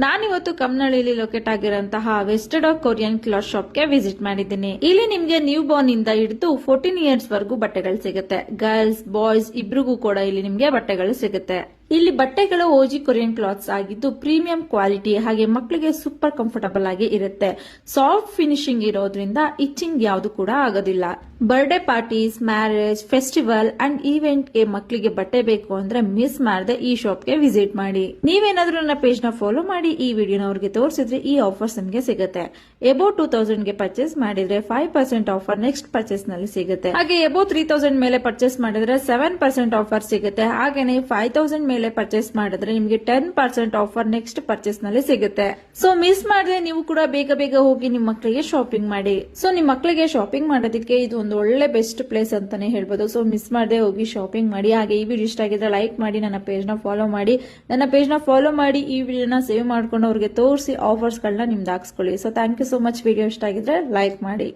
ನಾನಿವತ್ತು ಕಮ್ನಳ್ಳಿಲಿ ಲೊಕೇಟ್ ಆಗಿರುವಂತಹ ವೆಸ್ಟರ್ಡಾಗ್ Korean cloth ಶಾಪ್ಗೆ ವಿಸಿಟ್ ಮಾಡಿದ್ದೀನಿ. ಇಲ್ಲಿ ನಿಮ್ಗೆ ನ್ಯೂ ಬಾರ್ನ್ ಇಂದ ಹಿಡಿದು 14 ಇಯರ್ಸ್ ವರೆಗೂ ಬಟ್ಟೆಗಳು ಸಿಗುತ್ತೆ. ಗರ್ಲ್ಸ್ ಬಾಯ್ಸ್ ಇಬ್ರಿಗೂ ಕೂಡ ಇಲ್ಲಿ ನಿಮ್ಗೆ ಬಟ್ಟೆಗಳು ಸಿಗುತ್ತೆ. ಇಲ್ಲಿ ಬಟ್ಟೆಗಳು ಓಜಿ ಕೊರಿಯನ್ ಕ್ಲಾತ್ಸ್ ಆಗಿದ್ದು ಪ್ರೀಮಿಯಂ ಕ್ವಾಲಿಟಿ ಹಾಗೆ ಮಕ್ಕಳಿಗೆ ಸೂಪರ್ ಕಂಫರ್ಟಬಲ್ ಆಗಿ ಇರುತ್ತೆ. ಸಾಫ್ಟ್ ಫಿನಿಶಿಂಗ್ ಇರೋದ್ರಿಂದ ಇಚ್ಚಿಂಗ್ ಯಾವುದು ಕೂಡ ಆಗೋದಿಲ್ಲ. Birthday parties, marriage, festival and event ಗೆ ಮಕ್ಕಳಿಗೆ ಬಟ್ಟೆ ಬೇಕು ಅಂದ್ರೆ ಮಿಸ್ ಮಾಡದೆ ಈ ಶಾಪ್ಗೆ ವಿಸಿಟ್ ಮಾಡಿ. ನೀವೇನಾದ್ರೂ ನನ್ನ ಪೇಜ್ ನ ಫಾಲೋ ಮಾಡಿ ಈ ವಿಡಿಯೋನ ಅವ್ರಿಗೆ ತೋರಿಸಿದ್ರೆ ಈ ಆಫರ್ಸ್ ನಿಮಗೆ ಸಿಗುತ್ತೆ. ಎಬೋ 2000 ಗೆ ಪರ್ಚೇಸ್ ಮಾಡಿದ್ರೆ 5% ಆಫರ್ ನೆಕ್ಸ್ಟ್ ಪರ್ಚೇಸ್ ನಲ್ಲಿ ಸಿಗುತ್ತೆ. ಹಾಗೆ ಎಬೋ 3000 ಮೇಲೆ ಪರ್ಚೇಸ್ ಮಾಡಿದ್ರೆ 7% ಆಫರ್ ಸಿಗುತ್ತೆ. ಹಾಗೇನೆ 5000 ಮೇಲೆ ಪರ್ಚೇಸ್ ಮಾಡಿದ್ರೆ ನಿಮಗೆ 10% ಆಫರ್ ನೆಕ್ಸ್ಟ್ ಪರ್ಚೇಸ್ ನಲ್ಲಿ ಸಿಗುತ್ತೆ. ಸೊ ಮಿಸ್ ಮಾಡದೆ ನೀವು ಕೂಡ ಬೇಗ ಬೇಗ ಹೋಗಿ ನಿಮ್ಮ ಮಕ್ಕಳಿಗೆ ಶಾಪಿಂಗ್ ಮಾಡಿ. ಸೊ ನಿಮ್ಮ ಮಕ್ಕಳಿಗೆ ಶಾಪಿಂಗ್ ಮಾಡೋದಕ್ಕೆ ಇದು ಒಂದು ಒಳ್ಳೆ ಬೆಸ್ಟ್ ಪ್ಲೇಸ್ ಅಂತಾನೆ ಹೇಳ್ಬೋದು. ಸೊ ಮಿಸ್ ಮಾಡದೆ ಹೋಗಿ ಶಾಪಿಂಗ್ ಮಾಡಿ. ಹಾಗೆ ಈ ವಿಡಿಯೋ ಇಷ್ಟ ಆಗಿದ್ರೆ ಲೈಕ್ ಮಾಡಿ, ನನ್ನ ಪೇಜ್ ನ ಫಾಲೋ ಮಾಡಿ. ನನ್ನ ಪೇಜ್ ನ ಫಾಲೋ ಮಾಡಿ ಈ ವಿಡಿಯೋನ ಸೇವ್ ಮಾಡ್ಕೊಂಡು ಅವ್ರಿಗೆ ತೋರಿಸಿ ಆಫರ್ಸ್ ಗಳನ್ನ ನಿಮ್ದು ಹಾಕ್ಸ್ಕೊಳ್ಳಿ. So thank you so much. Video ಇಷ್ಟ ಆಗಿದ್ರೆ ಲೈಕ್ ಮಾಡಿ.